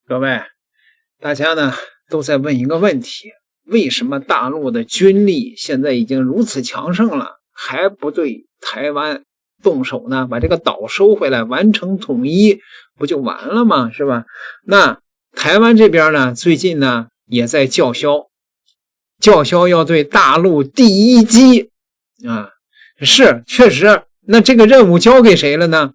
各位，大家呢都在问一个问题：为什么大陆的军力现在已经如此强盛了，还不对台湾动手呢？把这个岛收回来，完成统一，不就完了吗？是吧？那台湾这边呢，最近呢也在叫嚣要对大陆第一击啊，是确实。那这个任务交给谁了呢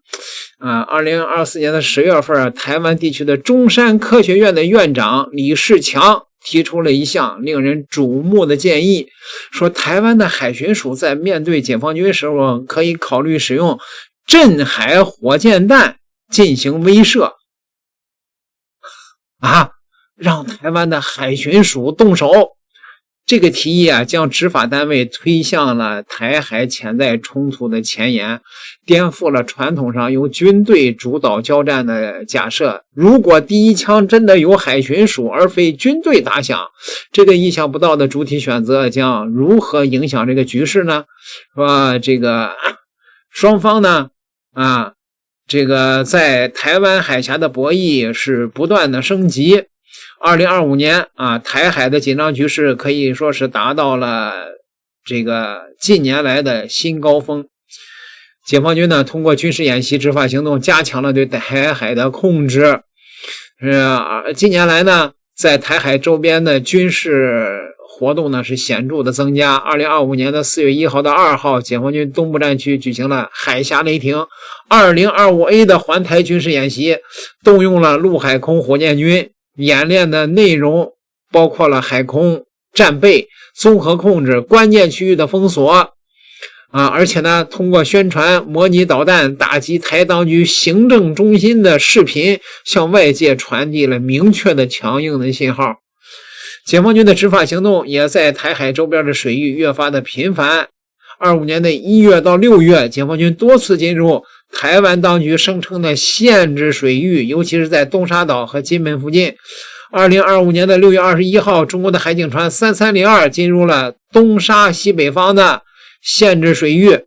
？2024年的10月份，台湾地区的中山科学院的院长李世强提出了一项令人瞩目的建议，说台湾的海巡署在面对解放军时候，可以考虑使用镇海火箭弹进行威慑让台湾的海巡署动手。这个提议将执法单位推向了台海潜在冲突的前沿，颠覆了传统上由军队主导交战的假设。如果第一枪真的由海巡署而非军队打响，这个意想不到的主体选择将如何影响这个局势呢？这个双方呢这个在台湾海峡的博弈是不断的升级。2025年台海的紧张局势可以说是达到了这个近年来的新高峰。解放军呢，通过军事演习、执法行动，加强了对台海的控制。近年来呢，在台海周边的军事活动呢是显著的增加。2025年的4月1号到2号，解放军东部战区举行了海峡雷霆 2025A 的环台军事演习，动用了陆海空火箭军。演练的内容包括了海空战备、综合控制、关键区域的封锁而且呢，通过宣传模拟导弹打击台当局行政中心的视频，向外界传递了明确的强硬的信号。解放军的执法行动也在台海周边的水域越发的频繁。25年的1月到6月，解放军多次进入台湾当局声称的限制水域，尤其是在东沙岛和金门附近。2025年的6月21号，中国的海警船3302进入了东沙西北方的限制水域，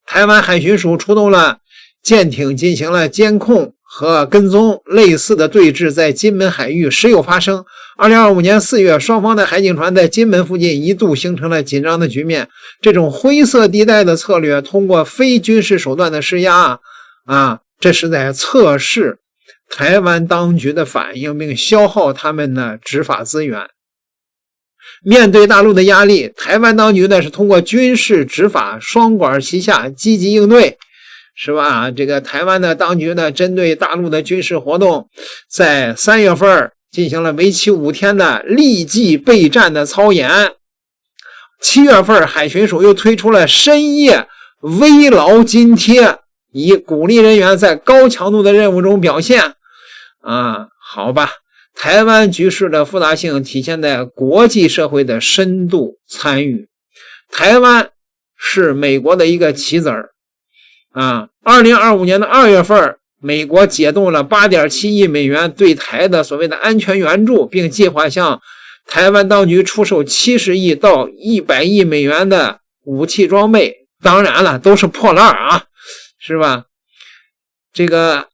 台湾海巡署出动了舰艇进行了监控和跟踪，类似的对峙在金门海域时有发生。2025年4月，双方的海警船在金门附近一度形成了紧张的局面。这种灰色地带的策略，通过非军事手段的施压这是在测试台湾当局的反应，并消耗他们的执法资源。面对大陆的压力，台湾当局呢是通过军事执法双管齐下，积极应对，是吧？这个台湾的当局呢，针对大陆的军事活动，在3月份进行了为期5天的立即备战的操演。7月份，海巡署又推出了深夜慰劳津贴，以鼓励人员在高强度的任务中表现。好吧，台湾局势的复杂性体现在国际社会的深度参与。台湾是美国的一个棋子儿2025年的2月份，美国解冻了8.7亿美元对台的所谓的安全援助，并计划向台湾当局出售70亿到100亿美元的武器装备。当然了，都是破烂是吧？这个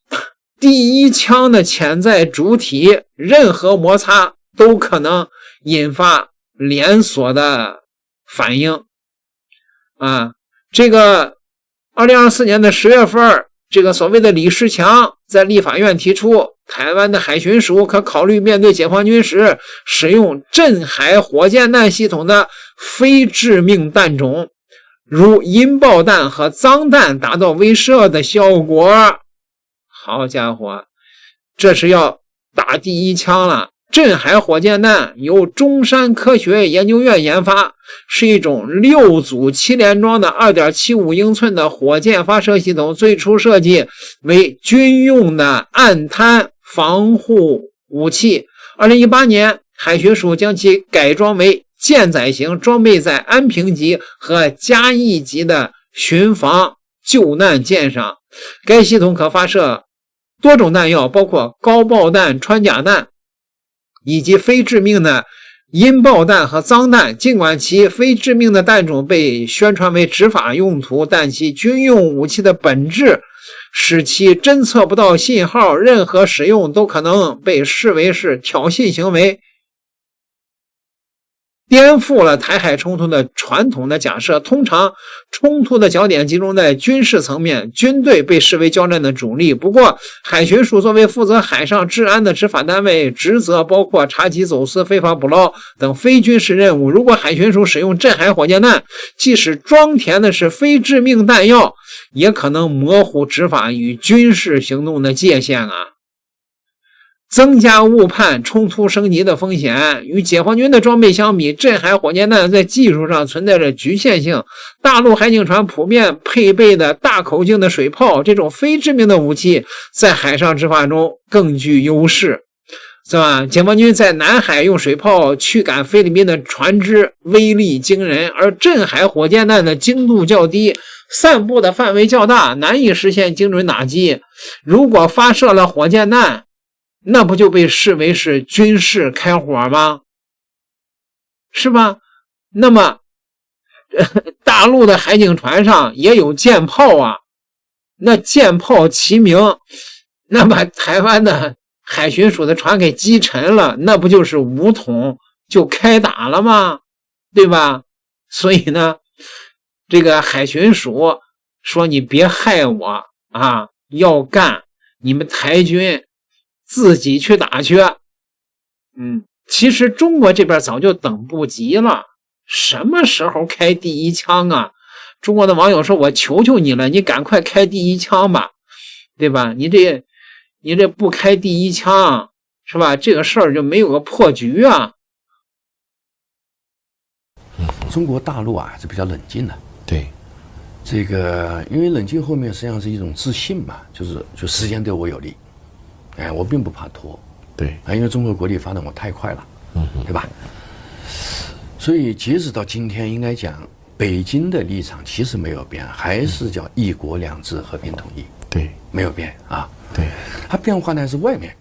第一枪的潜在主体，任何摩擦都可能引发连锁的反应这个2024年的10月份，这个所谓的李世强在立法院提出，台湾的海巡署可考虑面对解放军时使用镇海火箭弹系统的非致命弹种，如引爆弹和脏弹，达到威慑的效果。好家伙，这是要打第一枪了。镇海火箭弹由中山科学研究院研发，是一种6组7连装的 2.75 英寸的火箭发射系统，最初设计为军用的岸滩防护武器。2018年，海巡署将其改装为舰载型，装备在安平级和嘉义级的巡防救难舰上。该系统可发射多种弹药，包括高爆弹、穿甲弹以及非致命的引爆弹和脏弹。尽管其非致命的弹种被宣传为执法用途，但其军用武器的本质使其侦测不到信号，任何使用都可能被视为是挑衅行为，颠覆了台海冲突的传统的假设。通常冲突的焦点集中在军事层面，军队被视为交战的主力。不过海巡署作为负责海上治安的执法单位，职责包括查缉走私、非法捕捞等非军事任务。如果海巡署使用镇海火箭弹，即使装填的是非致命弹药，也可能模糊执法与军事行动的界限啊，增加误判、冲突升级的风险。与解放军的装备相比，镇海火箭弹在技术上存在着局限性。大陆海警船普遍配备的大口径的水炮，这种非致命的武器在海上执法中更具优势，是吧？解放军在南海用水炮驱赶菲律宾的船只，威力惊人，而镇海火箭弹的精度较低，散布的范围较大，难以实现精准打击。如果发射了火箭弹，那不就被视为是军事开火吗？是吧？那么大陆的海警船上也有舰炮啊，那舰炮齐鸣，那把台湾的海巡署的船给击沉了，那不就是武统就开打了吗？对吧？所以呢，这个海巡署说你别害我啊，要干，你们台军自己去打去。其实中国这边早就等不及了，什么时候开第一枪啊？中国的网友说，我求求你了，你赶快开第一枪吧，对吧？你这不开第一枪，是吧？这个事儿就没有个破局啊。中国大陆啊是比较冷静的，对，这个因为冷静后面实际上是一种自信嘛，就时间对我有利，我并不怕拖，对，因为中国国力发展我太快了，对吧？所以截止到今天，应该讲北京的立场其实没有变，还是叫一国两制和平统一，对，没有变啊。对，它变化呢是外面，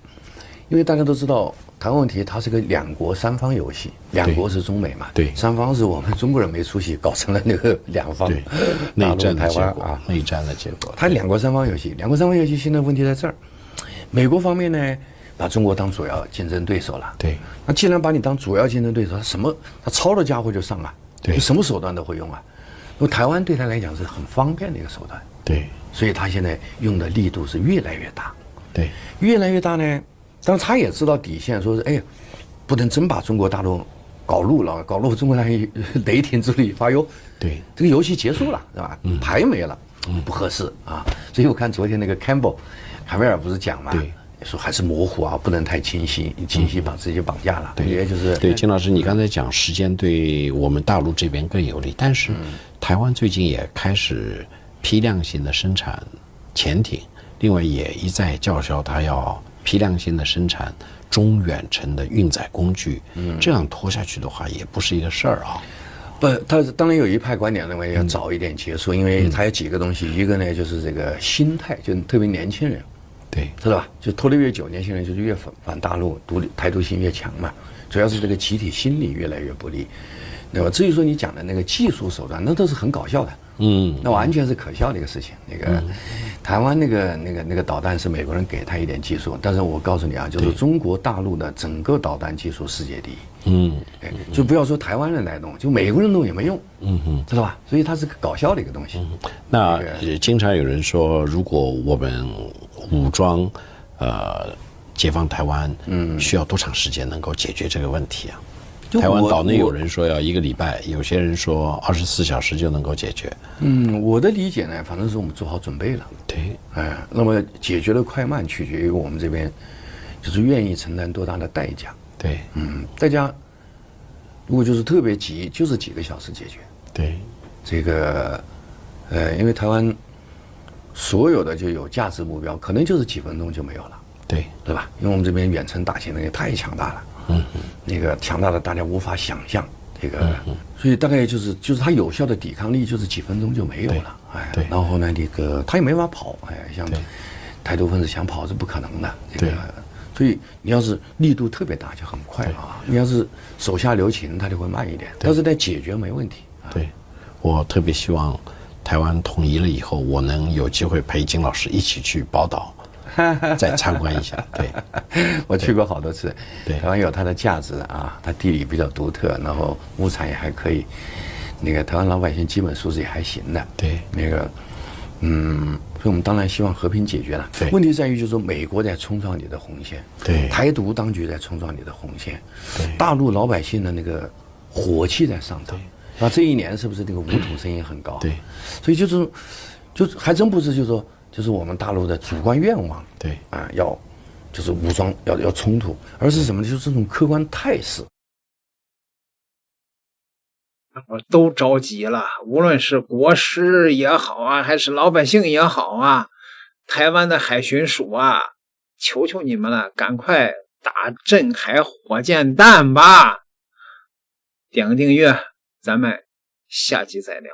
因为大家都知道台湾问题它是个两国三方游戏，两国是中美嘛，对，三方是我们中国人没出息，搞成了那个两方，内战台湾啊，内战的结果。它两国三方游戏，两国三方游戏现在问题在这儿，美国方面呢把中国当主要竞争对手了，对，那既然把你当主要竞争对手，他抄的家伙就上啊，对，什么手段都会用啊，那么台湾对他来讲是很方便的一个手段，对，所以他现在用的力度是越来越大，对，越来越大呢。但是他也知道底线，说是哎，不能真把中国大陆搞路了，搞路中国大陆雷霆之力发忧，对，这个游戏结束了，是吧？牌没了，不合适啊。所以我看昨天那个坎贝尔不是讲嘛，对，说还是模糊啊，不能太清晰，清晰把自己绑架了。对，也就是对，金老师，你刚才讲时间对我们大陆这边更有利，但是台湾最近也开始批量性的生产潜艇，另外也一再叫嚣它要批量性的生产中远程的运载工具，这样拖下去的话也不是一个事儿啊。不，他当然有一派观点认为要早一点结束，因为它有几个东西，一个呢就是这个心态，就特别年轻人，对，知道吧？就拖得越久，年轻人就是越反大陆，台独性越强嘛。主要是这个集体心理越来越不利。那么至于说你讲的那个技术手段，那都是很搞笑的，那完全是可笑的一个事情。那个台湾那个导弹是美国人给他一点技术，但是我告诉你啊，就是中国大陆的整个导弹技术世界第一。就不要说台湾人来弄，就美国人弄也没用，知道吧？所以它是个搞笑的一个东西。那经常有人说，如果我们武装解放台湾，需要多长时间能够解决这个问题啊？台湾岛内有人说要1个礼拜，有些人说24小时就能够解决。我的理解呢，反正是我们做好准备了。对，那么解决的快慢取决于我们这边就是愿意承担多大的代价。对，代价如果就是特别急，就是几个小时解决。对，这个因为台湾所有的就有价值目标，可能就是几分钟就没有了。对吧？因为我们这边远程大型能力太强大了。那个强大的大家无法想象，这个，所以大概就是它有效的抵抗力就是几分钟就没有了，对，然后呢，那个他也没法跑，像台独分子想跑是不可能的，这个，所以你要是力度特别大就很快啊，你要是手下留情，它就会慢一点，但是在解决没问题。对，我特别希望台湾统一了以后，我能有机会陪金老师一起去宝岛，再参观一下。对，我去过好多次。对，台湾有它的价值啊，它地理比较独特，然后物产也还可以。那个台湾老百姓基本素质也还行的。对，那个，所以我们当然希望和平解决了。对，问题在于就是说美国在冲撞你的红线，对，台独当局在冲撞你的红线，对，大陆老百姓的那个火气在上涨。啊，这一年是不是这个无土声音很高？对，所以就还真不是就是我们大陆的主观愿望。对啊，就是武装要冲突，而是什么呢？就是这种客观态势。都着急了，无论是国师也好啊，还是老百姓也好啊，台湾的海巡署啊，求求你们了，赶快打镇海火箭弹吧！点个订阅，咱们下集再聊。